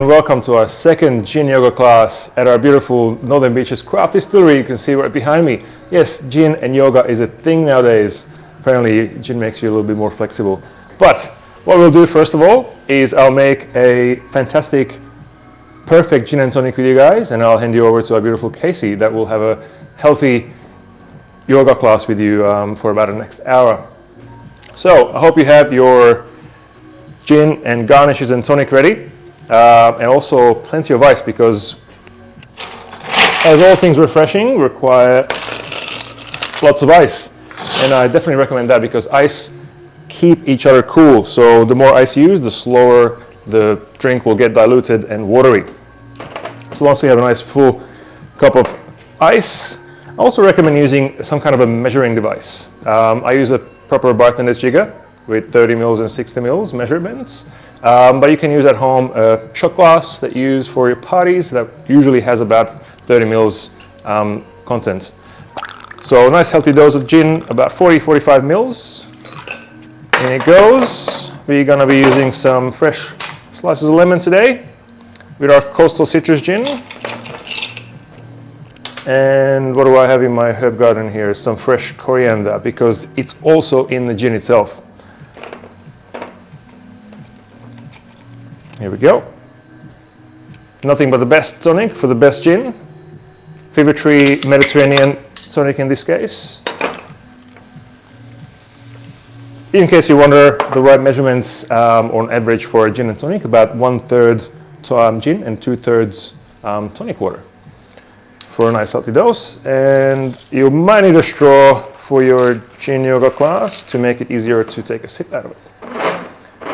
Welcome to our second gin yoga class at our beautiful Northern Beaches Craft Distillery. You can see right behind me. Yes, gin and yoga is a thing nowadays. Apparently gin makes you a little bit more flexible. But what we'll do first of all is I'll make a fantastic, perfect gin and tonic with you guys, and I'll hand you over to our beautiful Casey that will have a healthy yoga class with you for about the next hour. So I hope you have your gin and garnishes and tonic ready. And also plenty of ice, because as all things refreshing require lots of ice, and I definitely recommend that because ice keep each other cool. So the more ice you use, the slower the drink will get diluted and watery. So once we have a nice full cup of ice, I also recommend using some kind of a measuring device. I use a proper bartender's jigger with 30 mils and 60 mils measurements. But you can use at home a shot glass that you use for your parties that usually has about 30 mils content. So a nice healthy dose of gin, about 40-45 mils. In it goes. We're going to be using some fresh slices of lemon today with our Coastal Citrus Gin. And what do I have in my herb garden here? Some fresh coriander, because it's also in the gin itself. Here we go. Nothing but the best tonic for the best gin. Fever-Tree Mediterranean tonic in this case. In case you wonder, the right measurements on average for a gin and tonic, about 1/3 gin and 2/3 tonic water for a nice healthy dose. And you might need a straw for your gin yoga class to make it easier to take a sip out of it.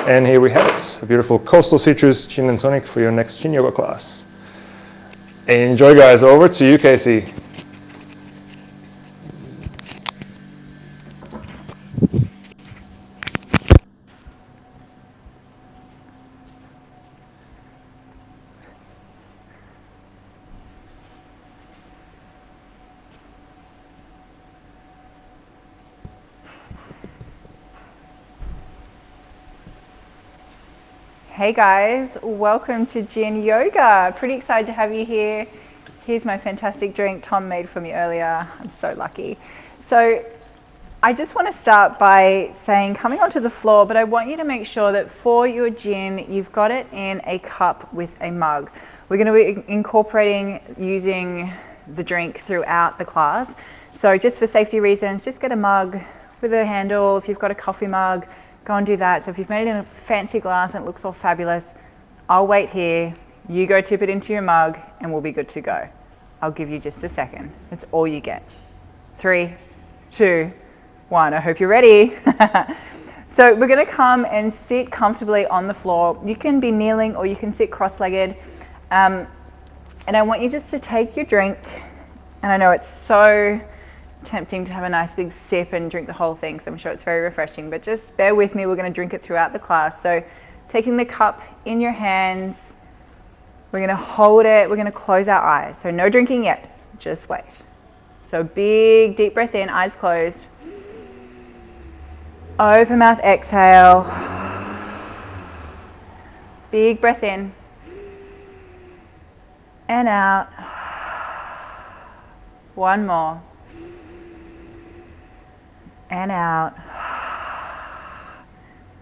And here we have it, a beautiful Coastal Citrus Gin and Tonic for your next gin yoga class. Enjoy, guys. Over to you, Casey. Hey guys, welcome to Gin Yoga. Pretty excited to have you here. Here's my fantastic drink Tom made for me earlier. I'm so lucky. So I just want to start by saying, coming onto the floor, but I want you to make sure that for your gin, you've got it in a cup with a mug. We're going to be incorporating using the drink throughout the class. So just for safety reasons, just get a mug with a handle. If you've got a coffee mug, go and do that. So if you've made it in a fancy glass and it looks all fabulous, I'll wait here. You go tip it into your mug and we'll be good to go. I'll give you just a second. That's all you get. 3, 2, 1. I hope you're ready. So we're going to come and sit comfortably on the floor. You can be kneeling or you can sit cross-legged. And I want you just to take your drink. And I know it's so tempting to have a nice big sip and drink the whole thing, so I'm sure it's very refreshing, but just bear with me. We're going to drink it throughout the class. So taking the cup in your hands, we're going to hold it, we're going to close our eyes. So no drinking yet, just wait. So big deep breath in, eyes closed. Open mouth, exhale. Big breath in and out. One more. And out.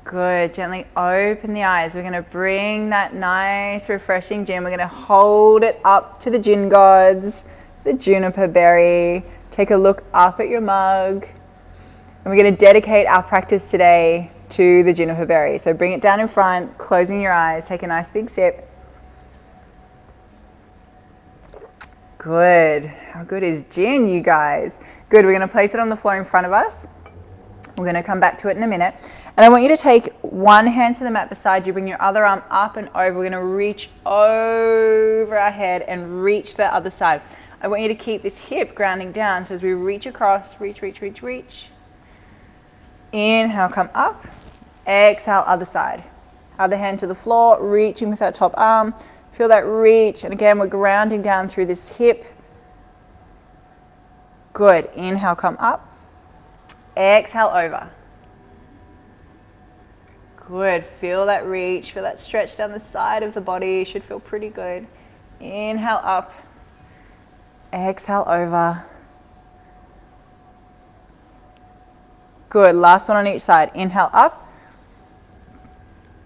Good. Gently open the eyes. We're going to bring that nice refreshing gin. We're going to hold it up to the gin gods, the juniper berry. Take a look up at your mug. And we're going to dedicate our practice today to the juniper berry. So bring it down in front, closing your eyes. Take a nice big sip. Good. How good is gin, you guys? Good. We're going to place it on the floor in front of us. We're going to come back to it in a minute. And I want you to take one hand to the mat beside you, bring your other arm up and over. We're going to reach over our head and reach the other side. I want you to keep this hip grounding down. So as we reach across, reach, reach, reach, reach. Inhale, come up. Exhale, other side. Other hand to the floor, reaching with that top arm. Feel that reach. And again, we're grounding down through this hip. Good. Inhale, come up. Exhale, over. Good, feel that reach, feel that stretch down the side of the body, should feel pretty good. Inhale up, exhale over. Good, last one on each side. Inhale up,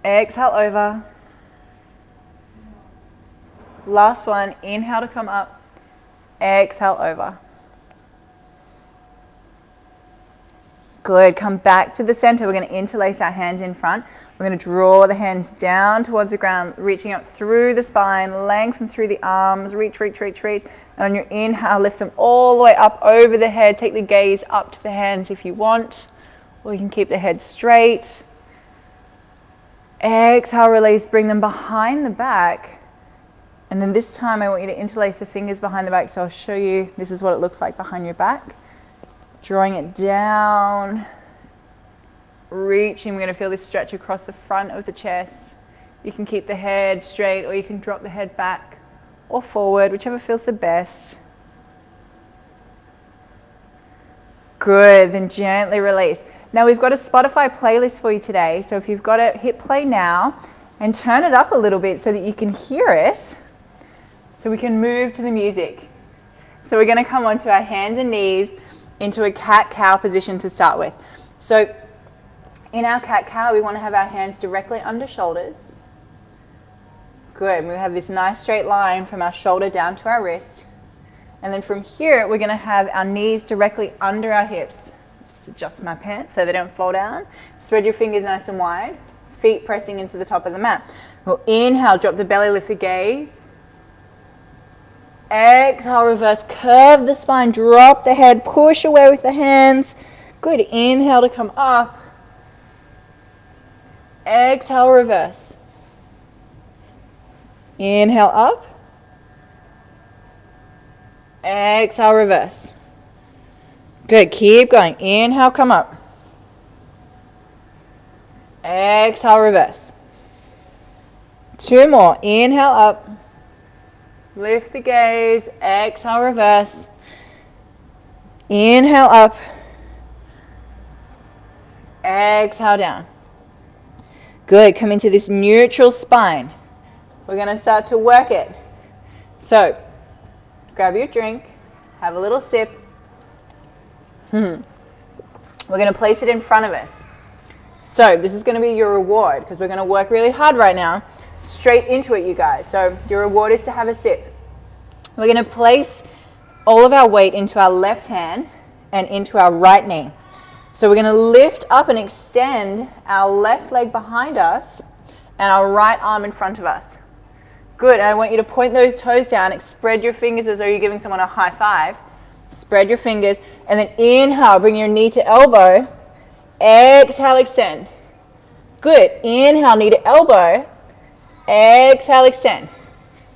exhale over. Last one, inhale to come up, exhale over. Good, come back to the center. We're going to interlace our hands in front. We're going to draw the hands down towards the ground, reaching up through the spine, lengthen through the arms, reach, reach, reach, reach. And on your inhale, lift them all the way up over the head. Take the gaze up to the hands if you want, or you can keep the head straight. Exhale, release, bring them behind the back. And then this time I want you to interlace the fingers behind the back. So I'll show you, this is what it looks like behind your back. Drawing it down, reaching. We're going to feel this stretch across the front of the chest. You can keep the head straight, or you can drop the head back or forward, whichever feels the best. Good, then gently release. Now we've got a Spotify playlist for you today, so if you've got it, hit play now and turn it up a little bit so that you can hear it, so we can move to the music. So we're going to come onto our hands and knees into a cat-cow position to start with. So in our cat-cow, we want to have our hands directly under shoulders. Good, and we have this nice straight line from our shoulder down to our wrist. And then from here, we're going to have our knees directly under our hips. Just adjust my pants so they don't fall down. Spread your fingers nice and wide, feet pressing into the top of the mat. We'll inhale, drop the belly, lift the gaze. Exhale, reverse, curve the spine, drop the head, push away with the hands. Good, inhale to come up. Exhale, reverse. Inhale up. Exhale, reverse. Good, keep going. Inhale, come up. Exhale, reverse. Two more. Inhale up. Lift the gaze, exhale, reverse. Inhale up. Exhale down. Good, come into this neutral spine. We're going to start to work it. So, grab your drink, have a little sip. We're going to place it in front of us. So, this is going to be your reward, because we're going to work really hard right now. Straight into it, you guys. So your reward is to have a sip. We're going to place all of our weight into our left hand and into our right knee. So we're going to lift up and extend our left leg behind us and our right arm in front of us. Good. And I want you to point those toes down, spread your fingers as though you're giving someone a high five. Spread your fingers, and then inhale, bring your knee to elbow. Exhale, extend. Good. Inhale, knee to elbow. Exhale, extend.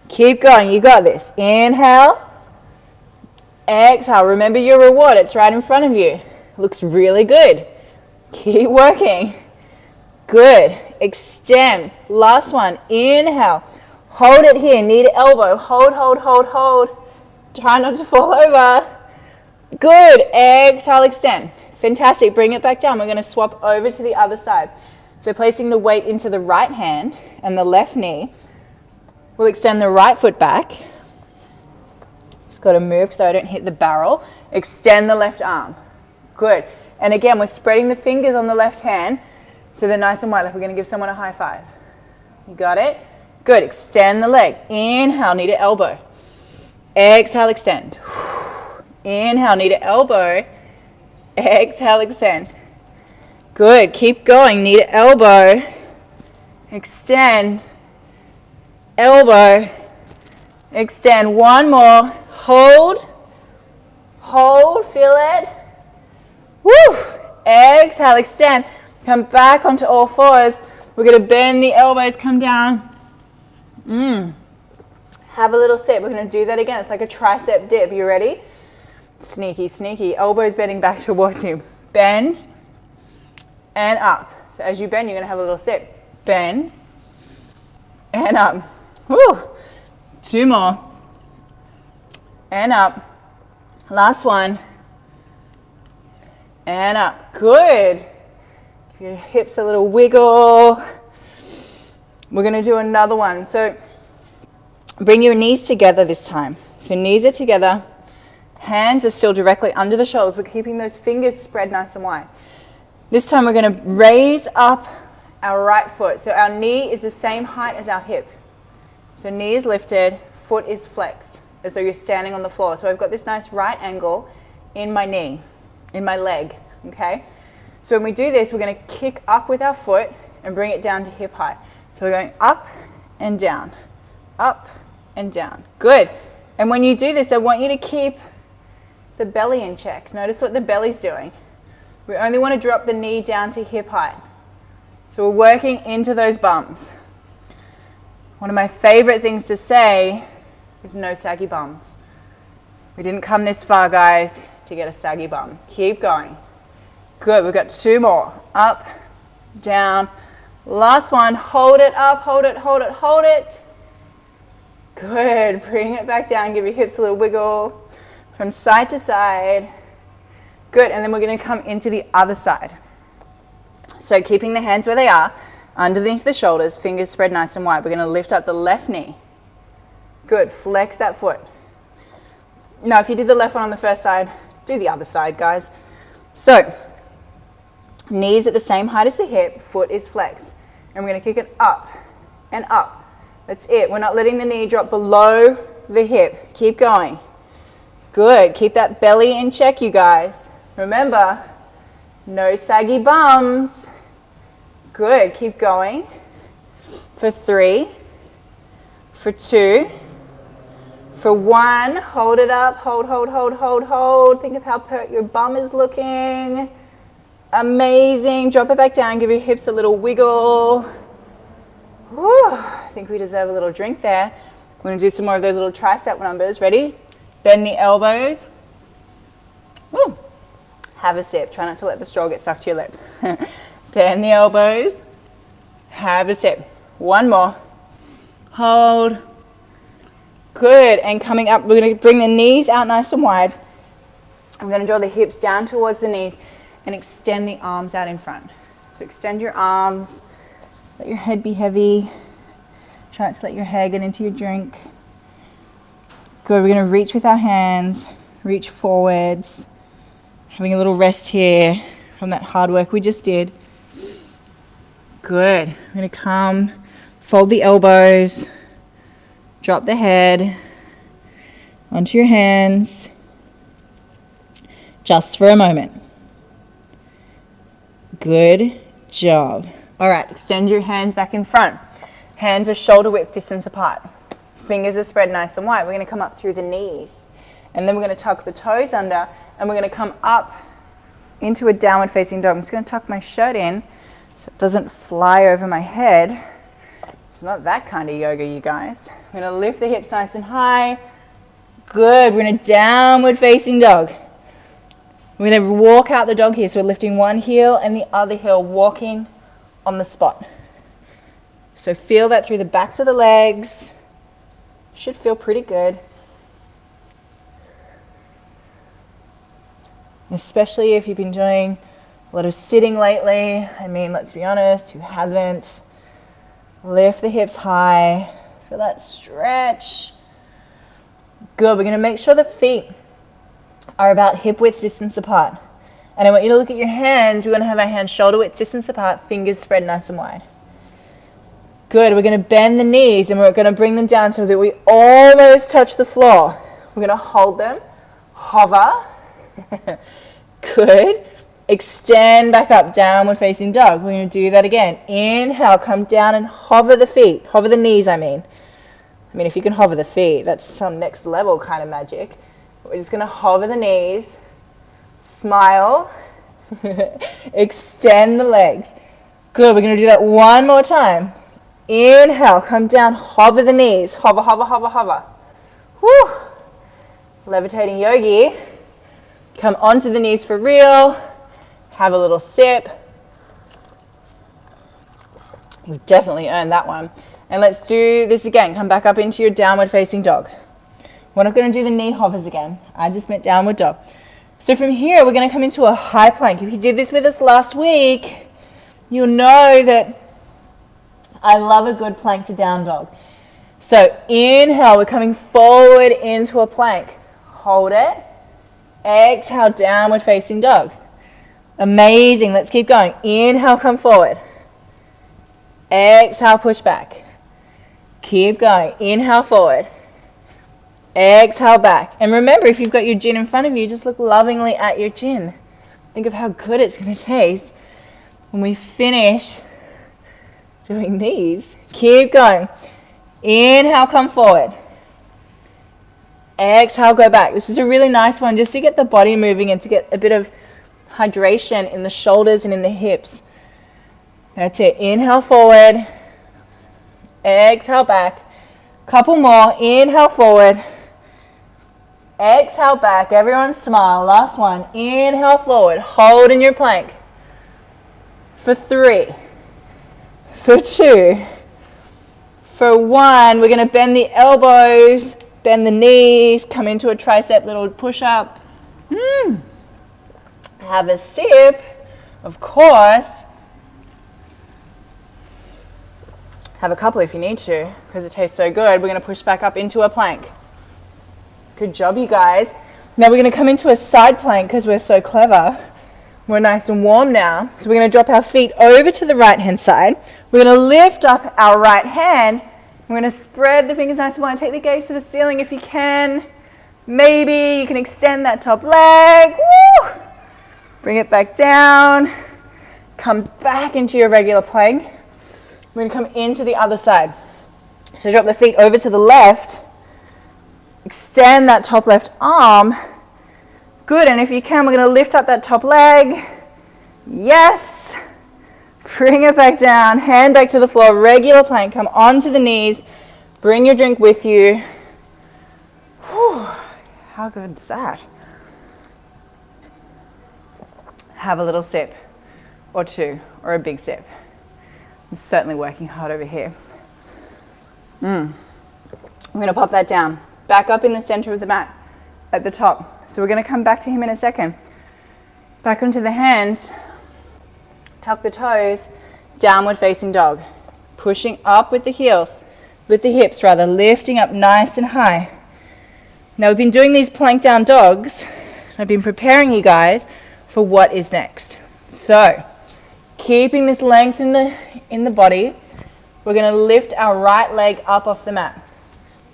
Keep going, you got this. Inhale. Exhale, remember your reward, it's right in front of you. Looks really good. Keep working. Good, extend. Last one, inhale. Hold it here, knee to elbow. Hold, hold, hold, hold. Try not to fall over. Good, exhale, extend. Fantastic, bring it back down. We're gonna swap over to the other side. So placing the weight into the right hand and the left knee, we'll extend the right foot back. Just got to move so I don't hit the barrel. Extend the left arm. Good. And again, we're spreading the fingers on the left hand so they're nice and wide, like we're going to give someone a high five. You got it? Good. Extend the leg. Inhale, knee to elbow. Exhale, extend. Inhale, knee to elbow. Exhale, extend. Good, keep going, knee to elbow, extend, elbow, extend, one more, hold, feel it, woo, exhale, extend, come back onto all fours, we're going to bend the elbows, come down, have a little sip, we're going to do that again, it's like a tricep dip, you ready? Sneaky, sneaky, elbows bending back towards you, bend, and up. So as you bend, you're going to have a little sip. Bend and up. Woo! Two more. And up. Last one. And up. Good. If Your hips a little wiggle. We're going to do another one. So bring your knees together this time. So knees are together. Hands are still directly under the shoulders. We're keeping those fingers spread nice and wide. This time we're going to raise up our right foot. So our knee is the same height as our hip. So knee is lifted, foot is flexed, as though you're standing on the floor. So I've got this nice right angle in my knee, in my leg, okay? So when we do this, we're going to kick up with our foot and bring it down to hip height. So we're going up and down, up and down. Good. And when you do this, I want you to keep the belly in check. Notice what the belly's doing. We only want to drop the knee down to hip height. So we're working into those bums. One of my favorite things to say is no saggy bums. We didn't come this far, guys, to get a saggy bum. Keep going. Good, we've got 2 more. Up, down. Last one, hold it up, hold it, hold it, hold it. Good, bring it back down, give your hips a little wiggle from side to side. Good, and then we're gonna come into the other side. So keeping the hands where they are, underneath the shoulders, fingers spread nice and wide. We're gonna lift up the left knee. Good, flex that foot. Now, if you did the left one on the first side, do the other side, guys. So, knees at the same height as the hip, foot is flexed. And we're gonna kick it up and up. That's it. We're not letting the knee drop below the hip. Keep going. Good, keep that belly in check, you guys. Remember, no saggy bums. Good, keep going. For 3, for 2, for 1, hold it up, hold, hold, hold, hold, hold. Think of how pert your bum is looking. Amazing, drop it back down, give your hips a little wiggle. Whew. I think we deserve a little drink there. We're gonna do some more of those little tricep numbers. Ready? Bend the elbows. Woo. Have a sip. Try not to let the straw get stuck to your lip. Bend the elbows. Have a sip. 1 more. Hold. Good. And coming up, we're going to bring the knees out nice and wide. I'm going to draw the hips down towards the knees and extend the arms out in front. So extend your arms. Let your head be heavy. Try not to let your hair get into your drink. Good. We're going to reach with our hands. Reach forwards. Having a little rest here from that hard work we just did. Good. We're going to come, fold the elbows, drop the head onto your hands, just for a moment. Good job. All right, extend your hands back in front. Hands are shoulder width distance apart. Fingers are spread nice and wide. We're going to come up through the knees. And then we're going to tuck the toes under, and we're going to come up into a downward facing dog. I'm just going to tuck my shirt in so it doesn't fly over my head. It's not that kind of yoga, you guys. I'm going to lift the hips nice and high. Good. We're going to downward facing dog. We're going to walk out the dog here. So we're lifting one heel and the other heel, walking on the spot. So feel that through the backs of the legs. Should feel pretty good. Especially if you've been doing a lot of sitting lately. I mean, let's be honest, who hasn't? Lift the hips high. Feel that stretch. Good. We're going to make sure the feet are about hip width distance apart. And I want you to look at your hands. We're going to have our hands shoulder width distance apart, fingers spread nice and wide. Good. We're going to bend the knees and we're going to bring them down so that we almost touch the floor. We're going to hold them, hover. Good. Extend back up, downward facing dog. We're going to do that again. Inhale, come down and hover the feet. Hover the knees, I mean, if you can hover the feet, that's some next level kind of magic. We're just going to hover the knees, smile, extend the legs. Good. We're going to do that one more time. Inhale, come down, hover the knees. Hover, hover, hover, hover. Woo. Levitating yogi. Come onto the knees for real. Have a little sip. You've definitely earned that one. And let's do this again. Come back up into your downward facing dog. We're not going to do the knee hovers again. I just meant downward dog. So from here, we're going to come into a high plank. If you did this with us last week, You'll know that I love a good plank to down dog. So inhale, we're coming forward into a plank. Hold it. Exhale, downward facing dog. Amazing, let's keep going. Inhale, come forward. Exhale, push back. Keep going. Inhale, forward. Exhale, back. And remember, if you've got your gin in front of you, just look lovingly at your gin. Think of how good it's going to taste when we finish doing these. Keep going. Inhale, come forward. Exhale, go back. This is a really nice one just to get the body moving and to get a bit of hydration in the shoulders and in the hips. That's it. Inhale, forward. Exhale, back. Couple more. Inhale, forward. Exhale, back. Everyone smile. Last one. Inhale, forward. Hold in your plank. For 3. For 2. For 1. We're going to bend the elbows, bend the knees, come into a tricep little push-up. Have a sip, of course. Have a couple if you need to, because it tastes so good. We're going to push back up into a plank. Good job, you guys. Now we're going to come into a side plank because we're so clever. We're nice and warm now. So we're going to drop our feet over to the right-hand side. We're going to lift up our right hand. We're going to spread the fingers nice and wide. Take the gaze to the ceiling if you can. Maybe you can extend that top leg. Woo! Bring it back down. Come back into your regular plank. We're going to come into the other side. So drop the feet over to the left. Extend that top left arm. Good, and if you can, we're going to lift up that top leg. Yes. Bring it back down. Hand back to the floor. Regular plank. Come onto the knees. Bring your drink with you. Whew. How good is that? Have a little sip or two, or a big sip. I'm certainly working hard over here. I'm going to pop that down. Back up in the center of the mat at the top. So we're going to come back to him in a second. Back onto the hands. Tuck the toes. Downward facing dog. Pushing up with the heels, with the hips rather, lifting up nice and high. Now we've been doing these plank down dogs. I've been preparing you guys for what is next. So, keeping this length in the body, we're going to lift our right leg up off the mat.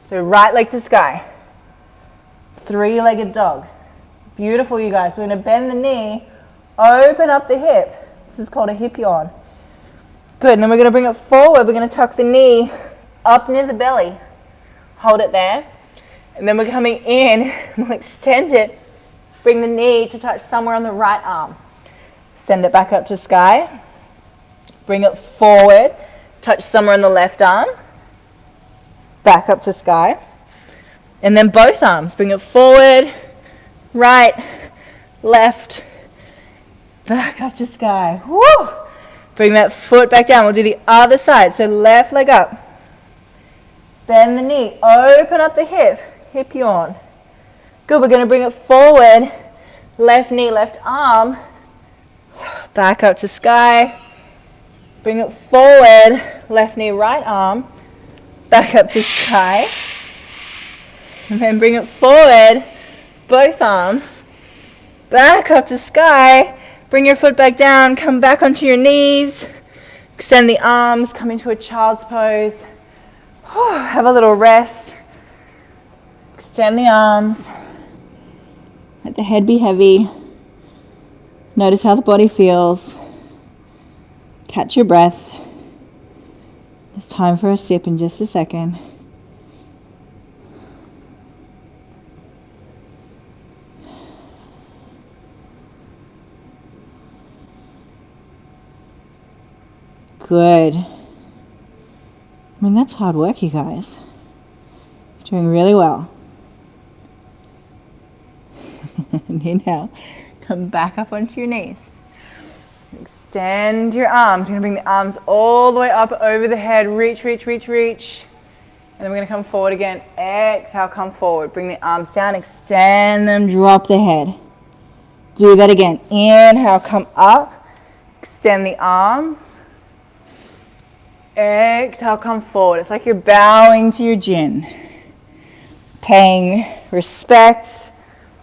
So right leg to sky. 3-legged dog. Beautiful, you guys. We're going to bend the knee, open up the hip. This is called a hip yawn. Good, and then we're going to bring it forward. We're going to tuck the knee up near the belly. Hold it there. And then we're coming in, we'll extend it. Bring the knee to touch somewhere on the right arm. Send it back up to sky. Bring it forward. Touch somewhere on the left arm. Back up to sky. And then both arms. Bring it forward, right, left, back up to sky. Woo! Bring that foot back down. We'll do the other side. So left leg up. Bend the knee. Open up the hip. Hip yawn. Good, we're going to bring it forward, left knee, left arm, back up to sky, bring it forward, left knee, right arm, back up to sky, and then bring it forward, both arms, back up to sky, bring your foot back down, come back onto your knees, extend the arms, come into a child's pose, have a little rest, extend the arms. Let the head be heavy. Notice how the body feels. Catch your breath. It's time for a sip in just a second. Good. I mean, that's hard work, you guys. You're doing really well. And inhale, come back up onto your knees. Extend your arms. You're going to bring the arms all the way up over the head. Reach, reach, reach, reach. And then we're going to come forward again. Exhale, come forward. Bring the arms down, extend them, drop the head. Do that again. Inhale, come up. Extend the arms. Exhale, come forward. It's like you're bowing to your Jin. Paying respect,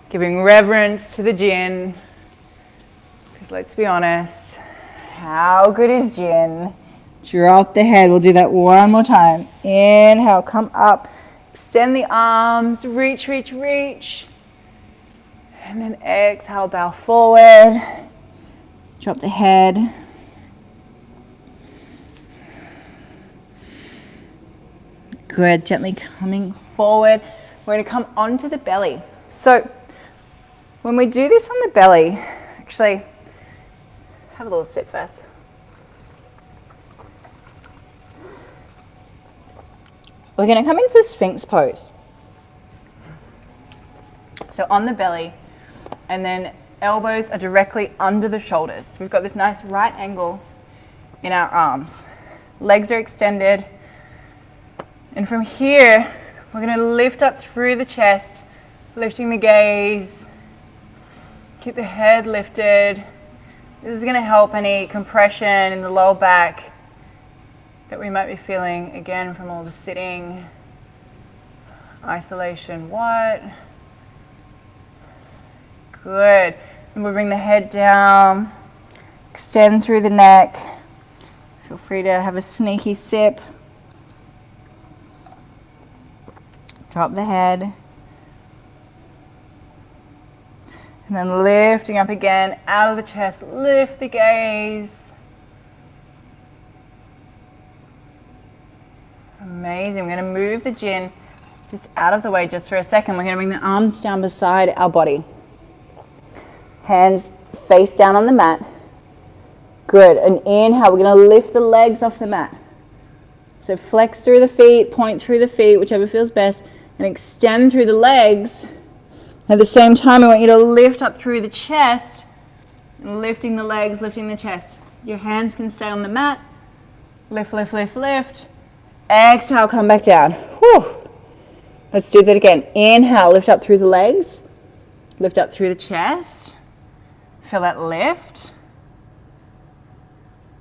giving reverence to the Jin. Because let's be honest, how good is Jin? Drop the head. We'll do that one more time. Inhale, come up. Extend the arms. Reach, reach, reach. And then exhale, bow forward. Drop the head. Good. Gently coming forward. We're going to come onto the belly. So when we do this on the belly, actually, have a little sit first. We're going to come into Sphinx pose. So on the belly, and then elbows are directly under the shoulders. We've got this nice right angle in our arms. Legs are extended. And from here, we're going to lift up through the chest, lifting the gaze. Keep the head lifted. This is going to help any compression in the lower back that we might be feeling, again, from all the sitting, isolation. What? Good. And we'll bring the head down, extend through the neck. Feel free to have a sneaky sip. Drop the head. And then lifting up again, out of the chest, lift the gaze. Amazing. We're going to move the Jin just out of the way just for a second. We're going to bring the arms down beside our body. Hands face down on the mat. Good. And inhale, we're going to lift the legs off the mat. So flex through the feet, point through the feet, whichever feels best, and extend through the legs. At the same time, I want you to lift up through the chest, and lifting the legs, lifting the chest. Your hands can stay on the mat. Lift, lift, lift, lift. Exhale, come back down. Whew. Let's do that again. Inhale, lift up through the legs. Lift up through the chest. Feel that lift.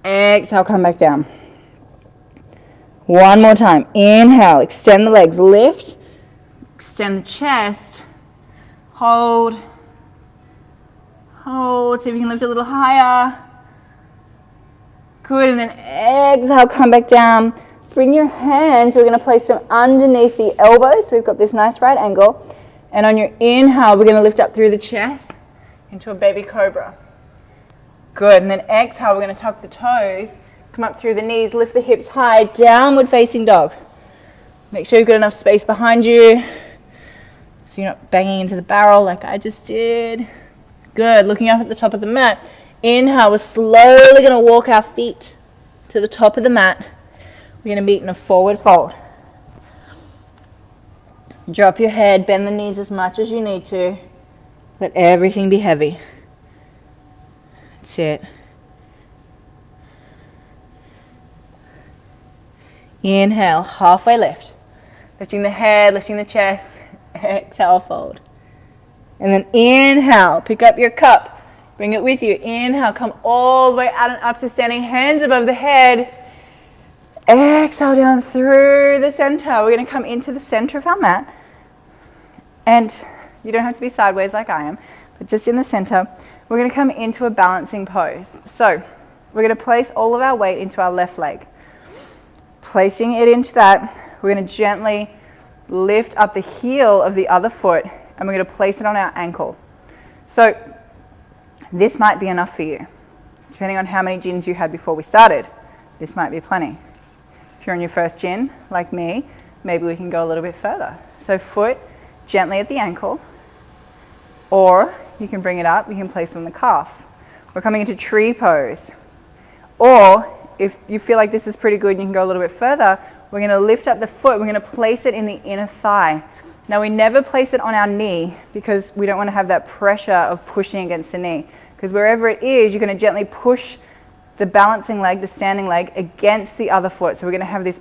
Exhale, come back down. One more time. Inhale, extend the legs, lift. Extend the chest. Hold. Hold. See if you can lift a little higher. Good. And then exhale, come back down. Bring your hands, we're going to place them underneath the elbows. So we've got this nice right angle. And on your inhale, we're going to lift up through the chest into a baby cobra. Good. And then exhale, we're going to tuck the toes, come up through the knees, lift the hips high, downward facing dog. Make sure you've got enough space behind you so you're not banging into the barrel like I just did. Good. Looking up at the top of the mat. Inhale, we're slowly going to walk our feet to the top of the mat. We're going to meet in a forward fold. Drop your head, bend the knees as much as you need to. Let everything be heavy. That's it. Inhale, halfway lift. Lifting the head, lifting the chest. Exhale, fold. And then inhale, pick up your cup. Bring it with you. Inhale, come all the way out and up to standing, hands above the head. Exhale down through the center. We're going to come into the center of our mat. And you don't have to be sideways like I am, but just in the center. We're going to come into a balancing pose. So we're going to place all of our weight into our left leg. Placing it into that, we're going to gently lift up the heel of the other foot, and we're going to place it on our ankle. So this might be enough for you. Depending on how many Jins you had before we started, this might be plenty. If you're on your first Jin, like me, maybe we can go a little bit further. So foot gently at the ankle, or you can bring it up, you can place it on the calf. We're coming into tree pose. Or if you feel like this is pretty good and you can go a little bit further, we're going to lift up the foot, we're going to place it in the inner thigh. Now we never place it on our knee because we don't want to have that pressure of pushing against the knee. Because wherever it is, you're going to gently push the balancing leg, the standing leg, against the other foot. So we're going to have this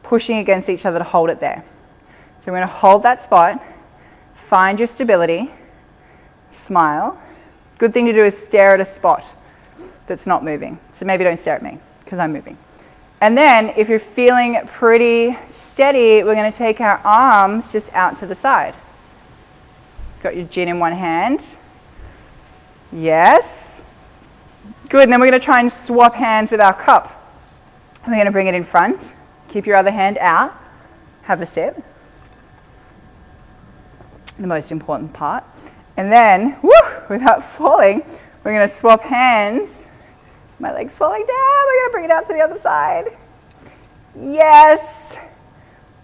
pushing against each other to hold it there. So we're going to hold that spot, find your stability, smile. Good thing to do is stare at a spot that's not moving. So maybe don't stare at me because I'm moving. And then if you're feeling pretty steady, we're going to take our arms just out to the side. Got your gin in one hand. Yes. Good. And then we're going to try and swap hands with our cup. We're going to bring it in front. Keep your other hand out. Have a sip. The most important part. And then, without falling, we're going to swap hands. My leg's falling down. We're going to bring it out to the other side. Yes.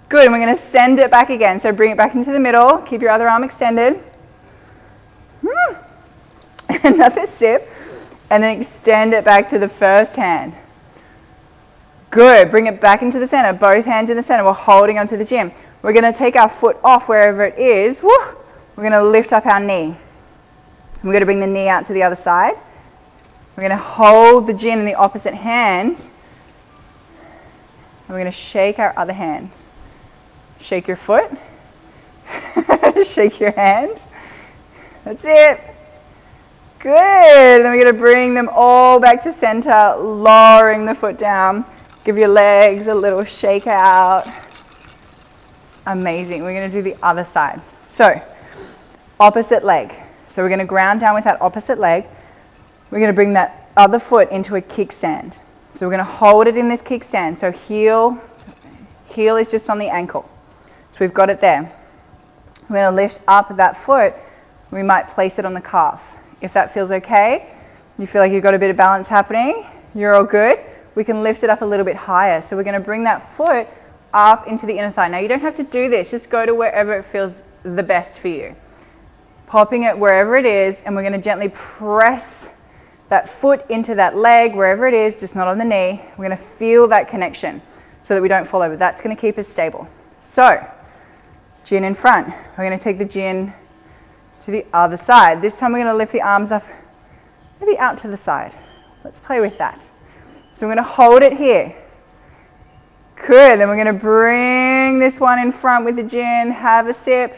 Good. And we're going to send it back again. So bring it back into the middle. Keep your other arm extended. Another sip. And then extend it back to the first hand. Good. Bring it back into the center. Both hands in the center. We're holding onto the gin. We're going to take our foot off wherever it is. We're going to lift up our knee. We're going to bring the knee out to the other side. We're going to hold the gin in the opposite hand. And we're going to shake our other hand. Shake your foot. Shake your hand. That's it. Good. Then we're going to bring them all back to center, lowering the foot down. Give your legs a little shake out. Amazing. We're going to do the other side. So, opposite leg. So we're going to ground down with that opposite leg. We're going to bring that other foot into a kickstand. So we're going to hold it in this kickstand. So heel is just on the ankle. So we've got it there. We're going to lift up that foot. We might place it on the calf. If that feels okay, you feel like you've got a bit of balance happening, you're all good. We can lift it up a little bit higher. So we're going to bring that foot up into the inner thigh. Now you don't have to do this. Just go to wherever it feels the best for you. Popping it wherever it is, and we're going to gently press that foot into that leg, wherever it is, just not on the knee. We're going to feel that connection so that we don't fall over. That's going to keep us stable. So, gin in front. We're going to take the gin to the other side. This time we're going to lift the arms up, maybe out to the side. Let's play with that. So we're going to hold it here. Good. Then we're going to bring this one in front with the gin. Have a sip.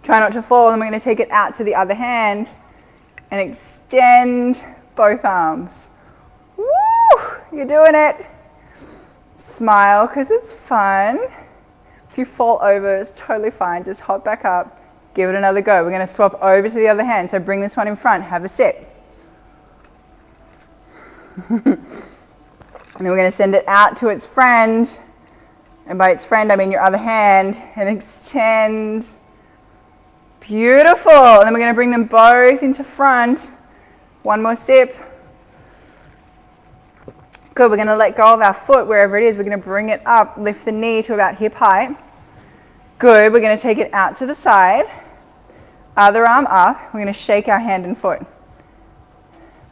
Try not to fall. And we're going to take it out to the other hand and extend both arms. Woo! You're doing it. Smile because it's fun. If you fall over, it's totally fine. Just hop back up. Give it another go. We're going to swap over to the other hand. So bring this one in front. Have a sip. And then we're going to send it out to its friend. And by its friend, I mean your other hand. And extend. Beautiful. And then we're going to bring them both into front. One more sip. Good. We're going to let go of our foot wherever it is. We're going to bring it up. Lift the knee to about hip height. Good. We're going to take it out to the side. Other arm up. We're going to shake our hand and foot.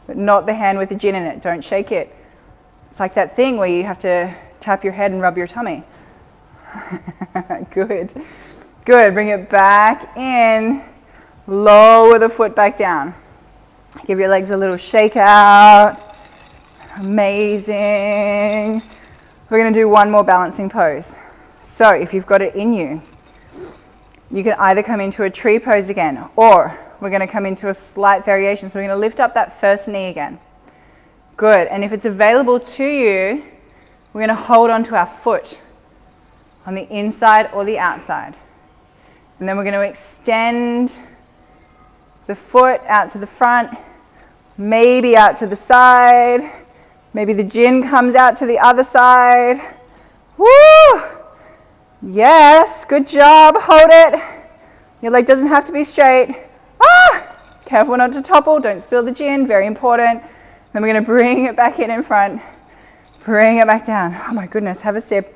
But not the hand with the gin in it. Don't shake it. It's like that thing where you have to tap your head and rub your tummy. Good. Good. Bring it back in. Lower the foot back down. Give your legs a little shake out. Amazing. We're going to do one more balancing pose. So if you've got it in you, you can either come into a tree pose again, or we're going to come into a slight variation. So we're going to lift up that first knee again. Good. And if it's available to you, we're going to hold on to our foot on the inside or the outside. And then we're going to extend the foot out to the front, maybe out to the side. Maybe the gin comes out to the other side. Woo! Yes, good job. Hold it. Your leg doesn't have to be straight. Careful not to topple. Don't spill the gin. Very important. Then we're going to bring it back in front. Bring it back down. Oh my goodness. Have a sip.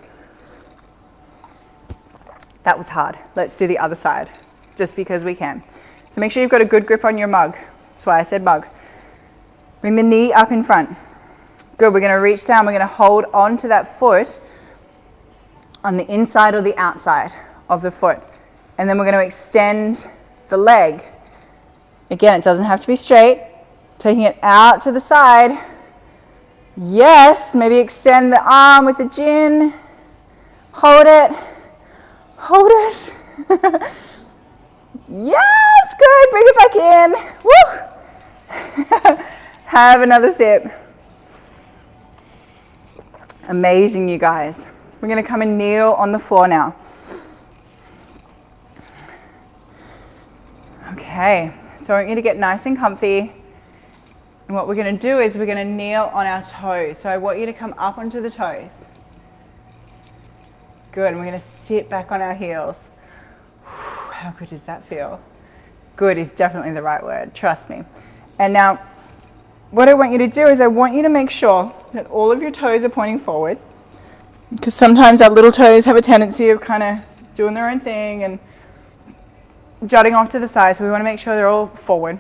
That was hard. Let's do the other side, just because we can. So make sure you've got a good grip on your mug. That's why I said mug. Bring the knee up in front. Good. We're going to reach down. We're going to hold on to that foot on the inside or the outside of the foot. And then we're going to extend the leg. Again, it doesn't have to be straight. Taking it out to the side. Yes. Maybe extend the arm with the gin. Hold it. Hold it. Yes, good. Bring it back in. Woo. Have another sip. Amazing, you guys. We're going to come and kneel on the floor now. Okay, so I want you to get nice and comfy. And what we're going to do is we're going to kneel on our toes. So I want you to come up onto the toes. Good, and we're going to sit back on our heels. How good does that feel? Good is definitely the right word, trust me. And now, what I want you to do is I want you to make sure that all of your toes are pointing forward, because sometimes our little toes have a tendency of kind of doing their own thing and jutting off to the side, so we want to make sure they're all forward.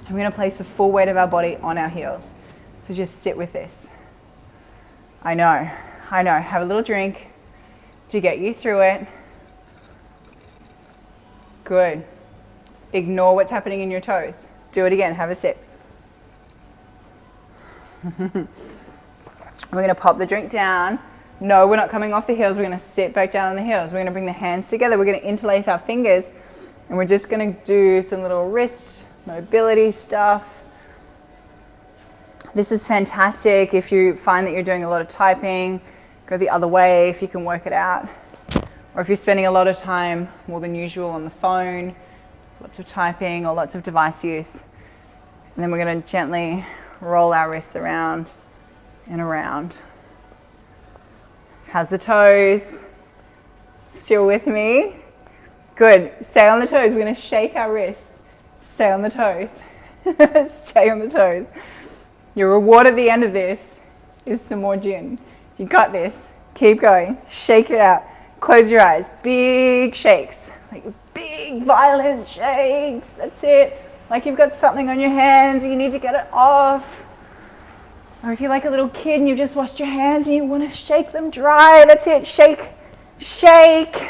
And we're going to place the full weight of our body on our heels. So just sit with this. I know, have a little drink to get you through it. Good. Ignore what's happening in your toes. Do it again, have a sip. We're going to pop the drink down. No, we're not coming off the heels. We're going to sit back down on the heels. We're going to bring the hands together. We're going to interlace our fingers. And we're just going to do some little wrist mobility stuff. This is fantastic if you find that you're doing a lot of typing. Go the other way if you can work it out. Or if you're spending a lot of time, more than usual, on the phone, lots of typing or lots of device use. And then we're going to gently roll our wrists around and around. How's the toes? Still with me? Good. Stay on the toes. We're going to shake our wrists. Stay on the toes. Stay on the toes. Your reward at the end of this is some more gin. You got this. Keep going. Shake it out. Close your eyes. Big shakes. Like big, violent shakes. That's it. Like you've got something on your hands and you need to get it off. Or if you're like a little kid and you've just washed your hands and you want to shake them dry. That's it. Shake. Shake.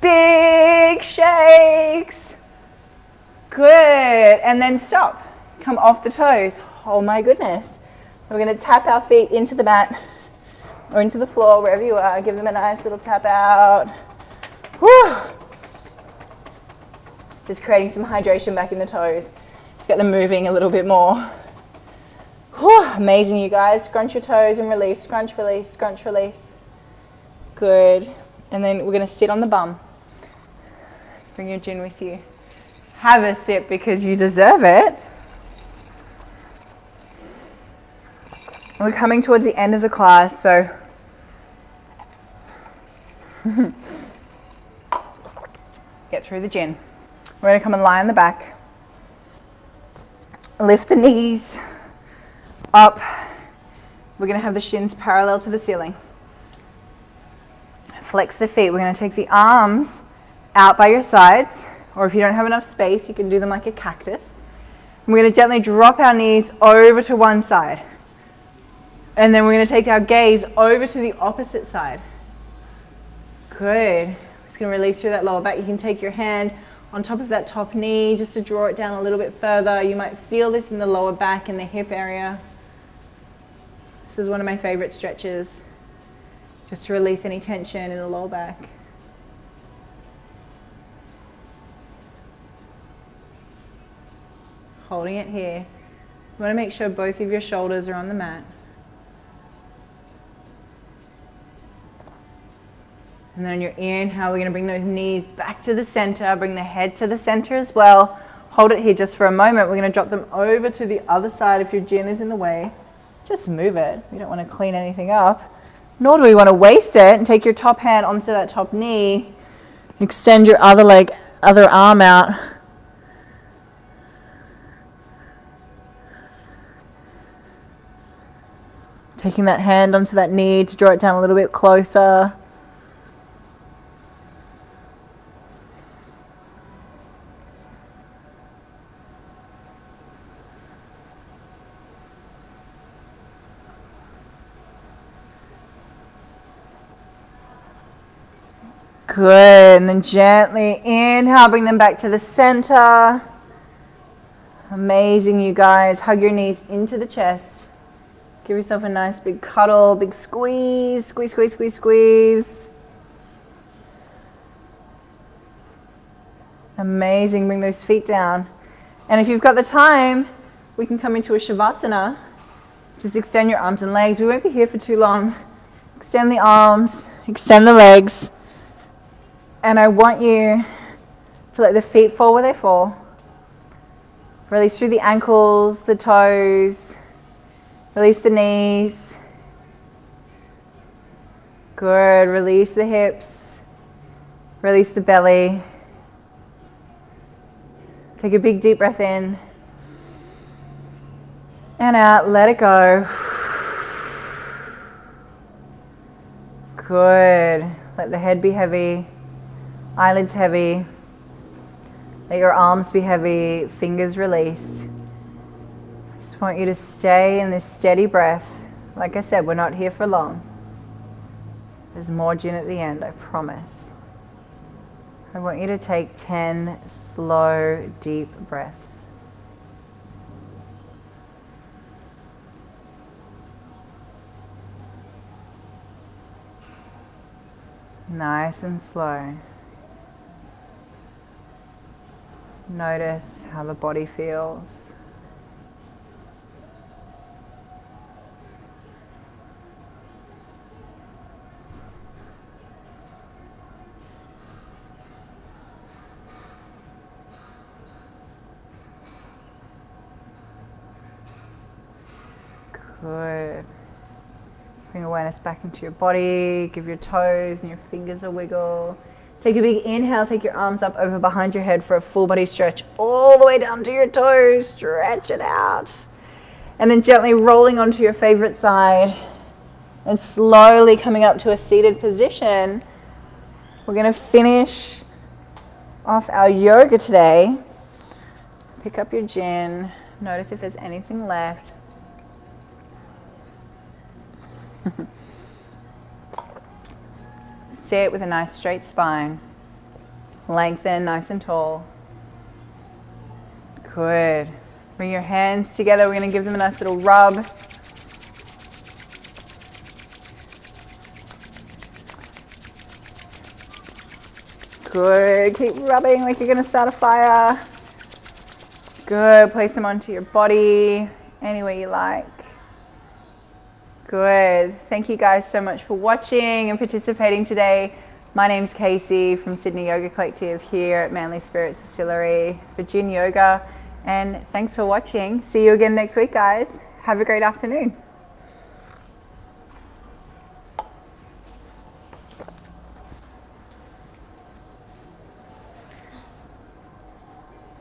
Big shakes. Good. And then stop. Come off the toes. Oh my goodness. We're going to tap our feet into the mat or into the floor, wherever you are. Give them a nice little tap out. Whew. Just creating some hydration back in the toes. Get them moving a little bit more. Whew. Amazing, you guys. Scrunch your toes and release. Scrunch, release, scrunch, release. Good. And then we're going to sit on the bum. Bring your gin with you. Have a sip because you deserve it. We're coming towards the end of the class, so get through the gin. We're going to come and lie on the back. Lift the knees up. We're going to have the shins parallel to the ceiling. Flex the feet. We're going to take the arms out by your sides, or if you don't have enough space, you can do them like a cactus. And we're going to gently drop our knees over to one side. And then we're going to take our gaze over to the opposite side. Good. Just going to release through that lower back. You can take your hand on top of that top knee just to draw it down a little bit further. You might feel this in the lower back and the hip area. This is one of my favorite stretches, just to release any tension in the lower back. Holding it here. You want to make sure both of your shoulders are on the mat. And then on your inhale, we're going to bring those knees back to the center, bring the head to the center as well. Hold it here just for a moment. We're going to drop them over to the other side if your gin is in the way. Just move it. We don't want to clean anything up. Nor do we want to waste it. And take your top hand onto that top knee. Extend your other leg, other arm out. Taking that hand onto that knee to draw it down a little bit closer. Good, and then gently inhale, bring them back to the center. Amazing, you guys. Hug your knees into the chest. Give yourself a nice big cuddle, big squeeze, squeeze, squeeze, squeeze, squeeze. Amazing, bring those feet down. And if you've got the time, we can come into a Shavasana. Just extend your arms and legs. We won't be here for too long. Extend the arms, extend the legs. And I want you to let the feet fall where they fall. Release through the ankles, the toes. Release the knees. Good. Release the hips. Release the belly. Take a big deep breath in. And out. Let it go. Good. Let the head be heavy. Eyelids heavy. Let your arms be heavy. Fingers release. Just want you to stay in this steady breath. Like I said, we're not here for long. There's more Jin at the end, I promise. I want you to take 10 slow, deep breaths. Nice and slow. Notice how the body feels. Good. Bring awareness back into your body. Give your toes and your fingers a wiggle. Take a big inhale. Take your arms up over behind your head for a full body stretch all the way down to your toes. Stretch it out. And then gently rolling onto your favorite side and slowly coming up to a seated position. We're going to finish off our yoga today. Pick up your Jin. Notice if there's anything left. Sit with a nice straight spine. Lengthen nice and tall. Good. Bring your hands together. We're going to give them a nice little rub. Good. Keep rubbing like you're going to start a fire. Good. Place them onto your body any way you like. Good. Thank you guys so much for watching and participating today. My name's Casey from Sydney Yoga Collective here at Manly Spirits Distillery for Jin Yoga. And thanks for watching. See you again next week, guys. Have a great afternoon.